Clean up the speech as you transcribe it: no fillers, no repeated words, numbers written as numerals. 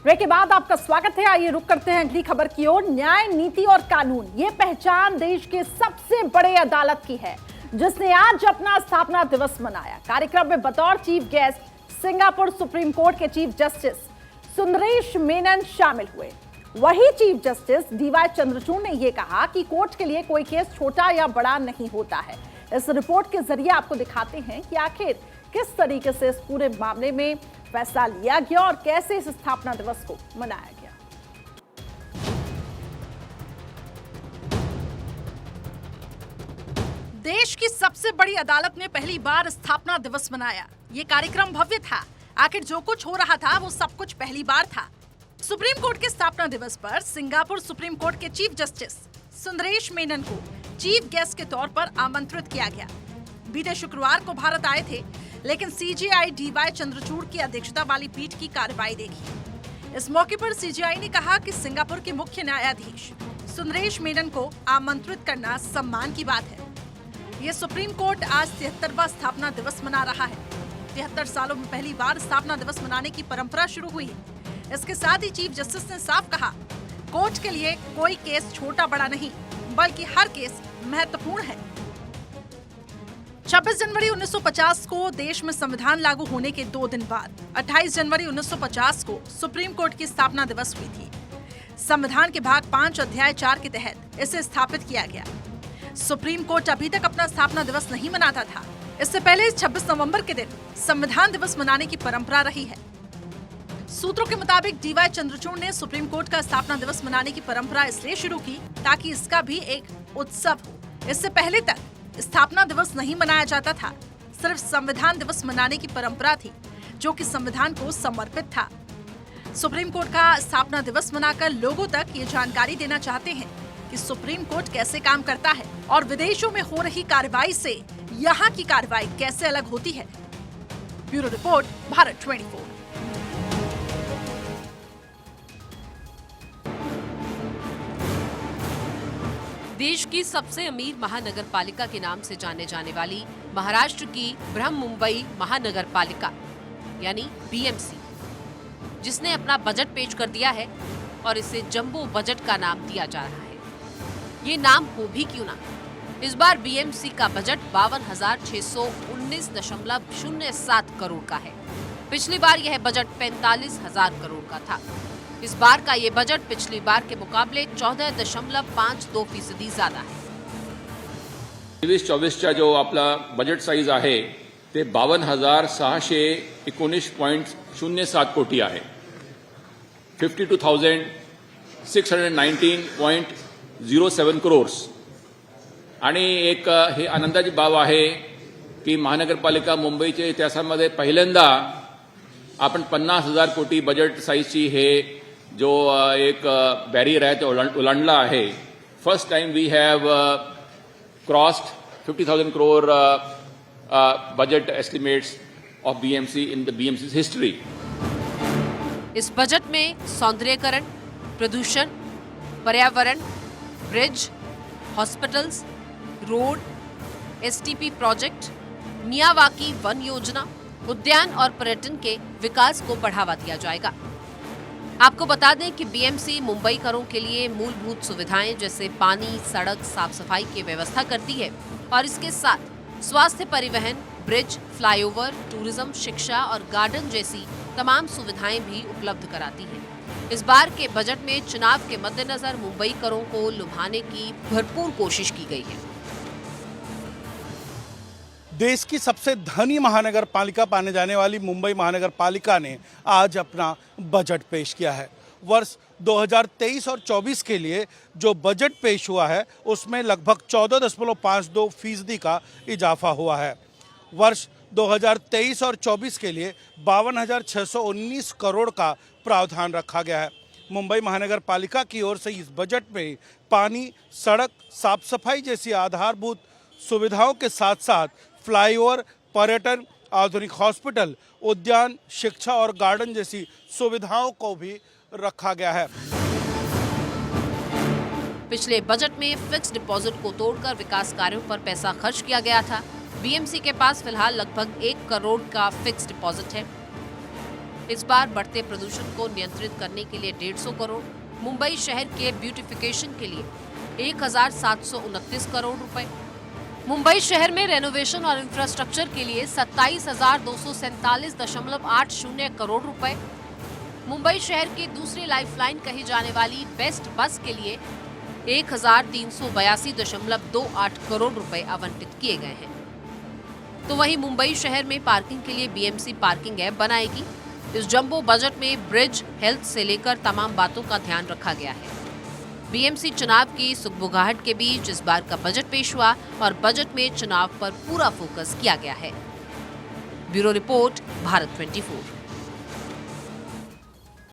Break के बाद आपका स्वागत है। आइए रुक करते हैं अगली खबर की ओर। न्याय, नीति और कानून, ये पहचान देश के सबसे बड़े अदालत की है, जिसने आज अपना स्थापना दिवस मनाया। कार्यक्रम में बतौर chief guest Singapore supreme court के चीफ जस्टिस सुंदरेश मेनन शामिल हुए। वही चीफ जस्टिस डीवाई चंद्रचूड़ ने यह कहा कि कोर्ट के लिए कोई केस छोटा या बड़ा नहीं होता है। इस रिपोर्ट के जरिए आपको दिखाते हैं कि आखिर किस तरीके से इस पूरे मामले में फैसला लिया गया और कैसे इस स्थापना दिवस को मनाया गया। देश की सबसे बड़ी अदालत ने पहली बार स्थापना दिवस मनाया। ये कार्यक्रम भव्य था। आखिर जो कुछ हो रहा था वो सब कुछ पहली बार था। सुप्रीम कोर्ट के स्थापना दिवस पर सिंगापुर सुप्रीम कोर्ट के चीफ जस्टिस सुंदरेश मेनन को चीफ गेस्ट के तौर पर आमंत्रित किया गया। बीते शुक्रवार को भारत आए थे, लेकिन सीजेआई डीवाई चंद्रचूड़ की अध्यक्षता वाली पीठ की कार्रवाई देखी। इस मौके पर सीजेआई ने कहा कि सिंगापुर के मुख्य न्यायाधीश सुंदरेश मेनन को आमंत्रित करना सम्मान की बात है। ये सुप्रीम कोर्ट आज 73वां स्थापना दिवस मना रहा है। 73 सालों में पहली बार स्थापना दिवस मनाने की परंपरा शुरू हुई है। इसके साथ ही चीफ जस्टिस ने साफ कहा, कोर्ट के लिए कोई केस छोटा बड़ा नहीं, बल्कि हर केस महत्वपूर्ण है। 26 जनवरी 1950 को देश में संविधान लागू होने के 2 दिन बाद 28 जनवरी 1950 को सुप्रीम कोर्ट की स्थापना दिवस हुई थी। संविधान के भाग 5 अध्याय 4 के तहत इसे स्थापित किया गया। सुप्रीम कोर्ट अभी तक अपना स्थापना दिवस नहीं मनाता था। इससे पहले 26 नवंबर के दिन संविधान दिवस मनाने की परंपरा रही है। सूत्रों के मुताबिक डीवाई चंद्रचूड़ ने सुप्रीम कोर्ट का स्थापना दिवस मनाने की परंपरा इसलिए शुरू की ताकि इसका भी एक उत्सव हो। इससे पहले तक स्थापना दिवस नहीं मनाया जाता था। सिर्फ संविधान दिवस मनाने की परंपरा थी, जो कि संविधान को समर्पित था। सुप्रीम कोर्ट का स्थापना दिवस मनाकर लोगों तक ये जानकारी देना चाहते हैं कि सुप्रीम कोर्ट कैसे काम करता है और विदेशों में हो रही कार्रवाई से यहाँ की कार्रवाई कैसे अलग होती है। Bureau report, Bharat 24। देश की सबसे अमीर महानगर पालिका के नाम से जाने जाने वाली महाराष्ट्र की बृहन मुंबई महानगर पालिका यानी बीएमसी, जिसने अपना बजट पेश कर दिया है और इसे जंबो बजट का नाम दिया जा रहा है। ये नाम हो भी क्यों ना, इस बार बीएमसी का बजट 52,619.07 करोड़ का है। पिछली बार यह बजट 45,000 करोड़ का था। इस बार का ये बजट पिछली बार के मुकाबले 14.52% ज्यादा है। 23-24चा जो आपला बजेट साईज आहे ते 52,619.07 कोटी आहे। 52,619.07 crores आणि एक हे आनंदाची बाब आहे की महानगरपालिका मुंबईच्या इतिहासामध्ये पहिल्यांदा आपण 50,000 कोटी बजेट साईजची हे जो एक बॅरियर आहे तो ओलांडला आहे। First time we have crossed 50,000 crore budget estimates of BMC in the BMC's हिस्ट्री। इस बजट में सौंदर्यीकरण, प्रदूषण, पर्यावरण, bridge, hospitals, road, STP project, Miyawaki वन योजना, उद्यान और पर्यटन के विकास को बढ़ावा दिया जाएगा। आपको बता दें कि बीएमसी मुंबई करों के लिए मूलभूत सुविधाएं जैसे पानी, सड़क, साफ सफाई की व्यवस्था करती है और इसके साथ स्वास्थ्य, परिवहन, ब्रिज, फ्लाईओवर, टूरिज्म, शिक्षा और गार्डन जैसी तमाम सुविधाएं भी उपलब्ध कराती है। इस बार के बजट में चुनाव के मद्देनजर मुंबई करों को लुभाने की भरपूर कोशिश की गई है। देश की सबसे धनी महानगर पालिका माने जाने वाली मुंबई महानगर पालिका ने आज अपना बजट पेश किया है। वर्ष 2023 और 24 के लिए जो बजट पेश हुआ है उसमें लगभग 14.52% का इजाफा हुआ है। वर्ष 2023 और 24 के लिए 52,619 करोड़ का प्रावधान रखा गया है। मुंबई महानगर पालिका की ओर से इस बजट में पानी, सड़क, साफ सफाई जैसी आधारभूत सुविधाओं के साथ साथ फ्लाईओवर, पर्यटन, आधुनिक हॉस्पिटल, उद्यान, शिक्षा और गार्डन जैसी सुविधाओं को भी रखा गया है। पिछले बजट में फिक्स डिपॉजिट को तोड़कर विकास कार्यों पर पैसा खर्च किया गया था। बीएमसी के पास फिलहाल लगभग 1 करोड़ का फिक्स डिपॉजिट है। इस बार बढ़ते प्रदूषण को नियंत्रित करने के लिए 150 करोड़, मुंबई शहर के ब्यूटिफिकेशन के लिए 1729 करोड़ रुपए, मुंबई शहर में रेनोवेशन और इंफ्रास्ट्रक्चर के लिए 27,247.80 करोड़ रुपए, मुंबई शहर की दूसरी लाइफलाइन कही जाने वाली बेस्ट बस के लिए 1382.28 करोड़ रुपए आवंटित किए गए हैं। तो वहीं मुंबई शहर में पार्किंग के लिए बीएमसी पार्किंग ऐप बनाएगी। इस जंबो बजट में ब्रिज, हेल्थ से लेकर तमाम बातों का ध्यान रखा गया है। बीएमसी चुनाव की सुगबुगाहट के बीच इस बार का बजट पेश हुआ और बजट में चुनाव पर पूरा फोकस किया गया है। Bureau report, Bharat 24।